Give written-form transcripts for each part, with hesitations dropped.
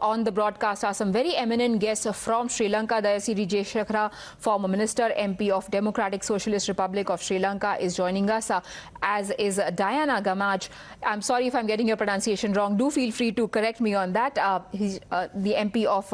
on the broadcast are some very eminent guests from Sri Lanka. Sri Jayashekhara, former Minister, MP of Democratic Socialist Republic of Sri Lanka, is joining us, as is Diana Gamage. I'm sorry if I'm getting your pronunciation wrong. Do feel free to correct me on that. He's the MP of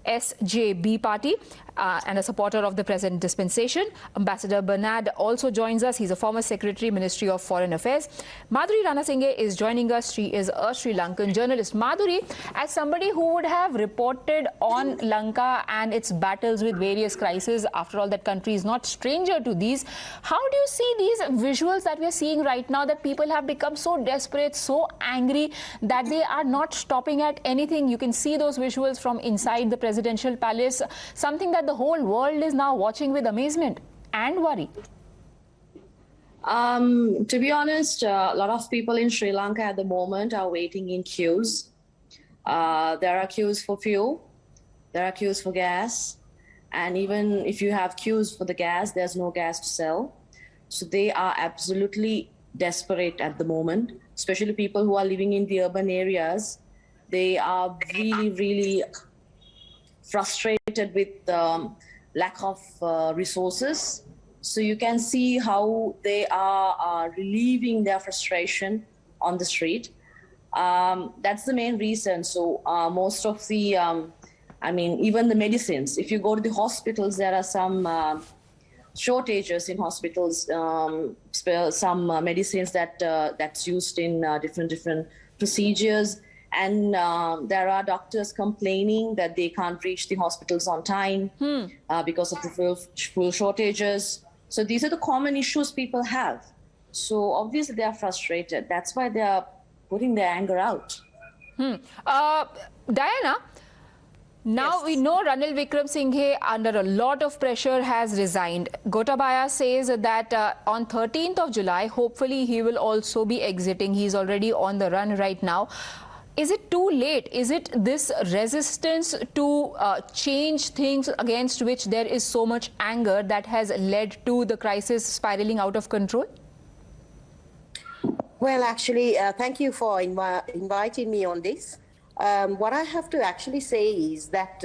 SJB party and a supporter of the present dispensation. Ambassador Bernard also joins us. He's a former Secretary, Ministry of Foreign Affairs. Madhuri Ranasinghe is joining us. She is a Sri Lankan journalist. Madhuri, as somebody who would have reported on Lanka and its battles with various crises, after all, that country is not stranger to these. How do you see these visuals that we're seeing right now, that people have become so desperate, so angry that they are not stopping at anything? You can see those visuals from inside the presidential palace, something that the whole world is now watching with amazement and worry. To be honest, a lot of people in Sri Lanka at the moment are waiting in queues. There are queues for fuel, there are queues for gas, and even if you have queues for the gas, there's no gas to sell. So they are absolutely desperate at the moment, especially people who are living in the urban areas. They are really, really frustrated with the lack of resources. So you can see how they are relieving their frustration on the street. That's the main reason. So most of the, even the medicines, if you go to the hospitals, there are some shortages in hospitals, some medicines that's used in different procedures. And there are doctors complaining that they can't reach the hospitals on time because of the fuel shortages. So these are the common issues people have. So obviously they are frustrated. That's why they are putting their anger out. Diana, now Yes. we know Ranil Wickremesinghe, under a lot of pressure, has resigned. Gotabaya says that on 13th of July, hopefully he will also be exiting. He's already on the run right now. Is it too late? Is it this resistance to change things against which there is so much anger that has led to the crisis spiraling out of control? Well, actually, thank you for inviting me on this. What I have to actually say is that,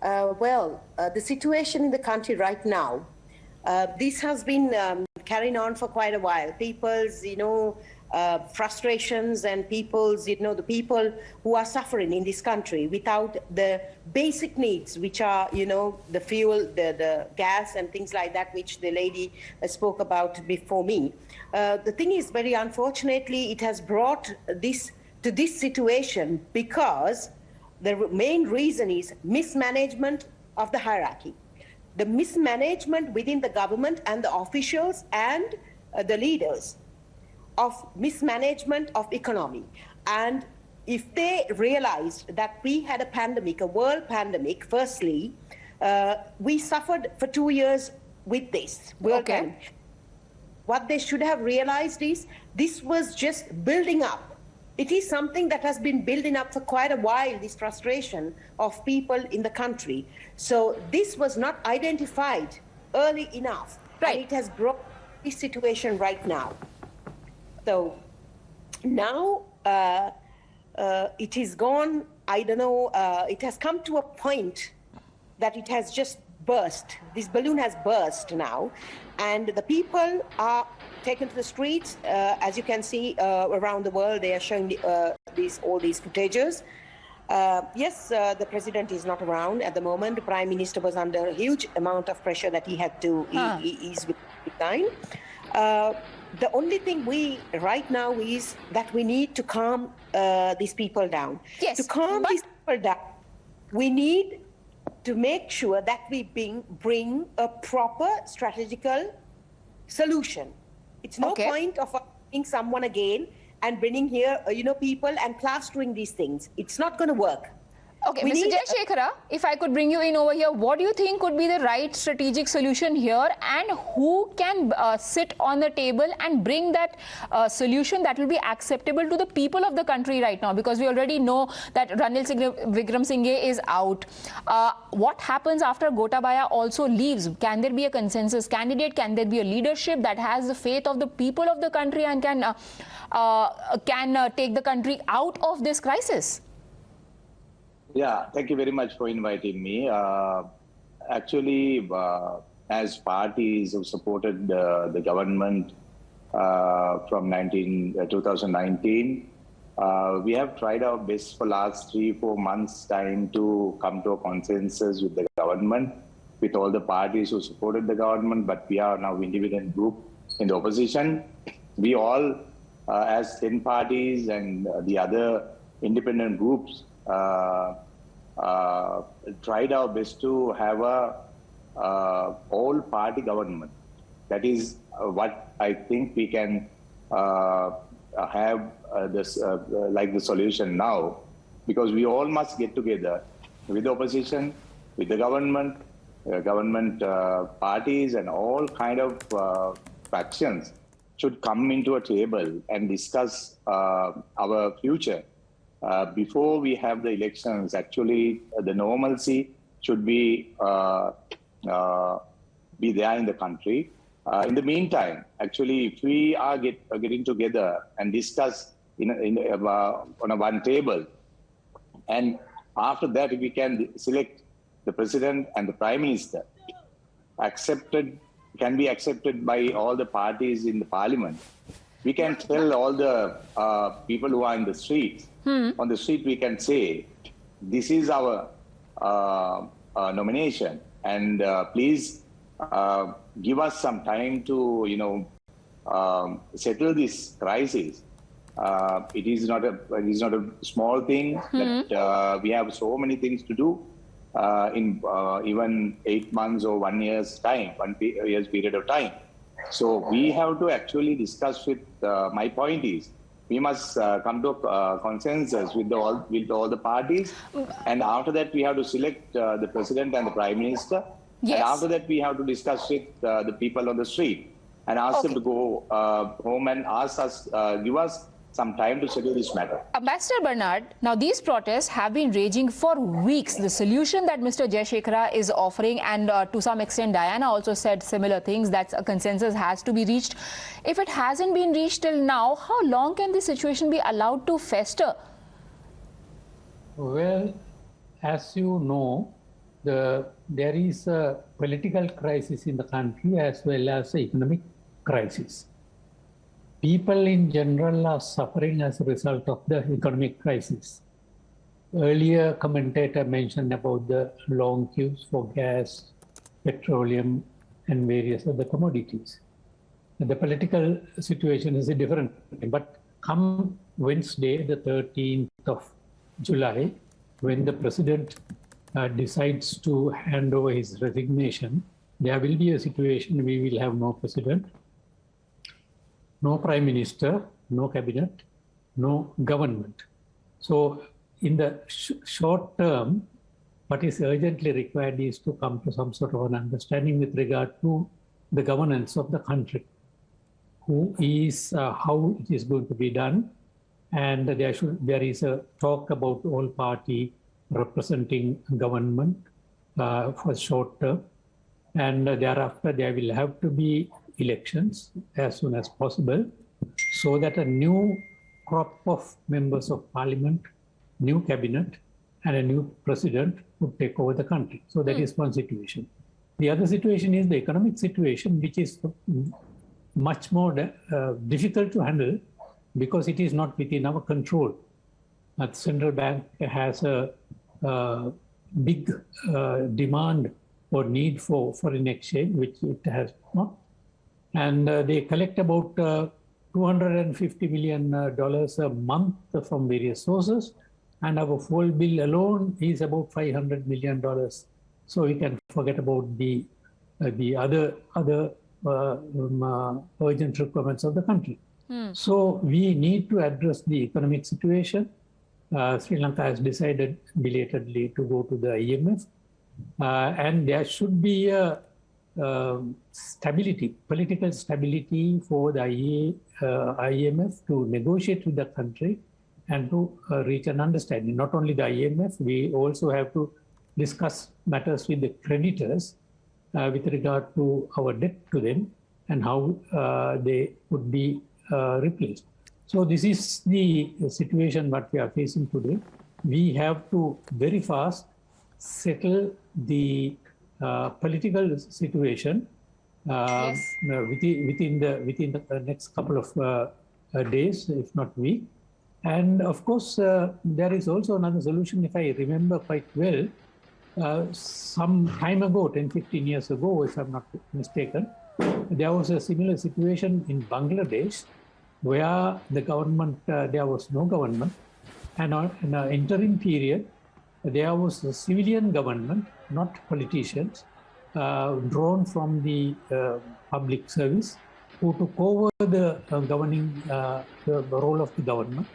the situation in the country right now, this has been carrying on for quite a while. People's, frustrations and people's, the people who are suffering in this country without the basic needs, which are, the fuel, the gas and things like that, which the lady spoke about before me. The thing is, very unfortunately, it has brought this to this situation because the main reason is mismanagement of the hierarchy. The mismanagement within the government and the officials and the leaders of mismanagement of economy. And if they realized that we had a pandemic, a world pandemic, firstly, we suffered for 2 years with this world pandemic. What they should have realized is this was just building up. It is something that has been building up for quite a while, this frustration of people in the country. So this was not identified early enough. Right. And it has brought this situation right now. So now it is gone, it has come to a point that it has just burst. This balloon has burst now, and the people are taken to the streets. As you can see around the world, they are showing all these footages. Yes, the president is not around at the moment. The prime minister was under a huge amount of pressure that he had to ease with time. The only thing right now is that we need to calm these people down. Yes, to calm these people down, we need to make sure that we bring a proper strategical solution. It's no point of bringing someone again and bringing here, people and plastering these things. It's not going to work. Okay, Mr. Jayashekhara, if I could bring you in over here, what do you think could be the right strategic solution here, and who can sit on the table and bring that solution that will be acceptable to the people of the country right now? Because we already know that Ranil Wickremesinghe is out. What happens after Gotabaya also leaves? Can there be a consensus candidate? Can there be a leadership that has the faith of the people of the country and can take the country out of this crisis? Yeah, thank you very much for inviting me. Actually, as parties who supported the government from 2019, we have tried our best for last 3-4 months time to come to a consensus with the government, with all the parties who supported the government, but we are now independent group in the opposition. We all, as 10 parties and the other independent groups, tried our best to have a all-party government. That is what I think we can have like the solution now, because we all must get together with the opposition, with the government, parties, and all kind of factions should come into a table and discuss our future. Before we have the elections, actually, the normalcy should be there in the country. In the meantime, actually, if we are getting together and discuss on a one table, and after that we can select the president and the prime minister, can be accepted by all the parties in the parliament. We can tell all the people who are in the streets. On the street, we can say, this is our nomination, and please give us some time to, settle this crisis. It is not a small thing, but we have so many things to do in even 8 months or 1 year's time, 1 year's period of time. So we have to actually discuss with, my point is, we must come to a consensus with all the parties, and after that we have to select the president and the prime minister. Yes. And after that we have to discuss with the people on the street and ask them to go home and give us some time to settle this matter. Ambassador Bernard, now these protests have been raging for weeks. The solution that Mr. Jayashekhara is offering, and to some extent Diana also said similar things, that a consensus has to be reached. If it hasn't been reached till now, how long can this situation be allowed to fester? Well, as you know, there is a political crisis in the country as well as an economic crisis. People in general are suffering as a result of the economic crisis. Earlier, commentator mentioned about the long queues for gas, petroleum, and various other commodities. The political situation is a different thing. But come Wednesday, the 13th of July, when the president decides to hand over his resignation, there will be a situation we will have no president, no prime minister, no cabinet, no government. So in the short term, what is urgently required is to come to some sort of an understanding with regard to the governance of the country, who is, how it is going to be done. And there is a talk about all party representing government for short term. And thereafter, there will have to be elections as soon as possible, so that a new crop of members of parliament, new cabinet, and a new president would take over the country. So that is one situation. The other situation is the economic situation, which is much more difficult to handle because it is not within our control. The central bank has a big demand or need for foreign exchange, which it has not. And they collect about $250 million a month from various sources. And our fuel bill alone is about $500 million. So we can forget about the other urgent requirements of the country. So we need to address the economic situation. Sri Lanka has decided belatedly to go to the IMF. And there should be a stability, political stability for the IMF to negotiate with the country and to reach an understanding. Not only the IMF, we also have to discuss matters with the creditors with regard to our debt to them and how they would be replaced. So this is the situation that we are facing today. we have to very fast settle the political situation within the next couple of days, if not week. And of course, there is also another solution, if I remember quite well. Some time ago, 10-15 years ago, if I'm not mistaken, there was a similar situation in Bangladesh where the government, there was no government, and in an interim period, there was a civilian government, not politicians, drawn from the public service, who took over the governing, the role of the government,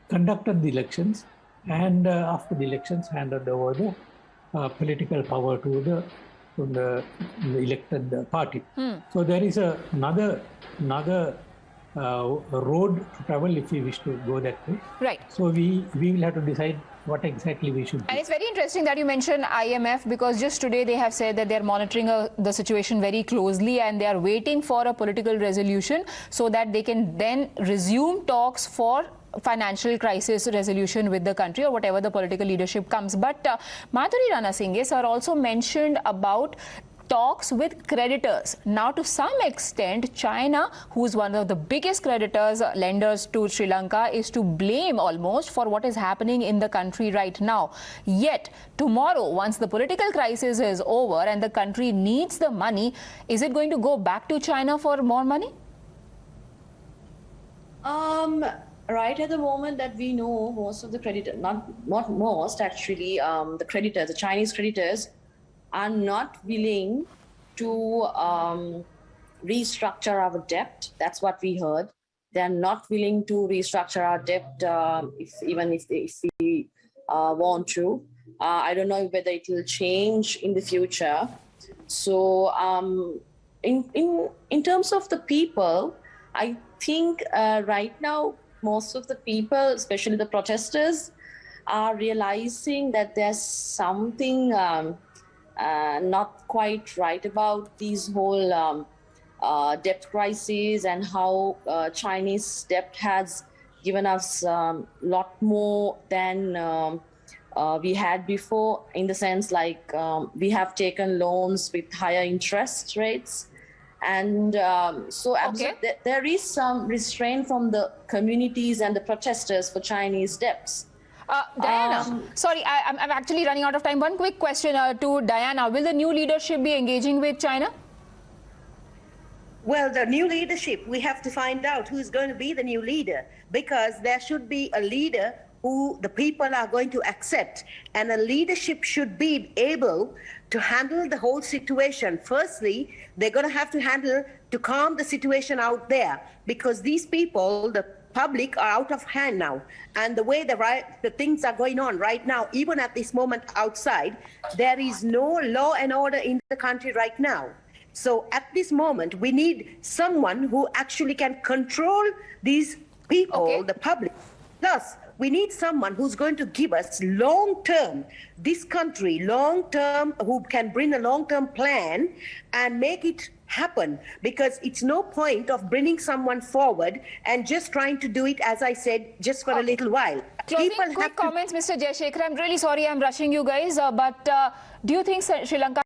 conducted the elections, and after the elections handed over the political power to the elected party. So there is another road to travel if we wish to go that way. Right. So we will have to decide what exactly we should do. And it's very interesting that you mentioned IMF, because just today they have said that they're monitoring the situation very closely and they are waiting for a political resolution so that they can then resume talks for financial crisis resolution with the country, or whatever the political leadership comes. But Madhuri Ranasinghe sir also mentioned about talks with creditors. Now, to some extent, China, who is one of the biggest creditors, lenders to Sri Lanka, is to blame almost for what is happening in the country right now. Yet, tomorrow, once the political crisis is over and the country needs the money, is it going to go back to China for more money? Right at the moment that we know, most of the creditors, not most actually, the creditors, the Chinese creditors, are not willing to restructure our debt. That's what we heard. They are not willing to restructure our debt, even if we want to. I don't know whether it will change in the future. So in terms of the people, I think right now, most of the people, especially the protesters, are realizing that there's something not quite right about these whole debt crises and how Chinese debt has given us a lot more than we had before, in the sense like we have taken loans with higher interest rates. And so there is some restraint from the communities and the protesters for Chinese debts. Diana, sorry, I'm actually running out of time. One quick question to Diana. Will the new leadership be engaging with China? Well, the new leadership, we have to find out who's going to be the new leader, because there should be a leader who the people are going to accept, and a leadership should be able to handle the whole situation. Firstly, they're going to have to handle to calm the situation out there, because these people, the public, are out of hand now, and the way the things are going on right now, even at this moment outside, there is no law and order in the country right now. So at this moment, we need someone who actually can control these people, the public. Plus, we need someone who's going to give us long-term, this country, long-term, who can bring a long-term plan and make it happen, because it's no point of bringing someone forward and just trying to do it, as I said, just for a little while. Closing quick comments, Mr. Jayashekhar. I'm really sorry I'm rushing you guys, but do you think Sri Lanka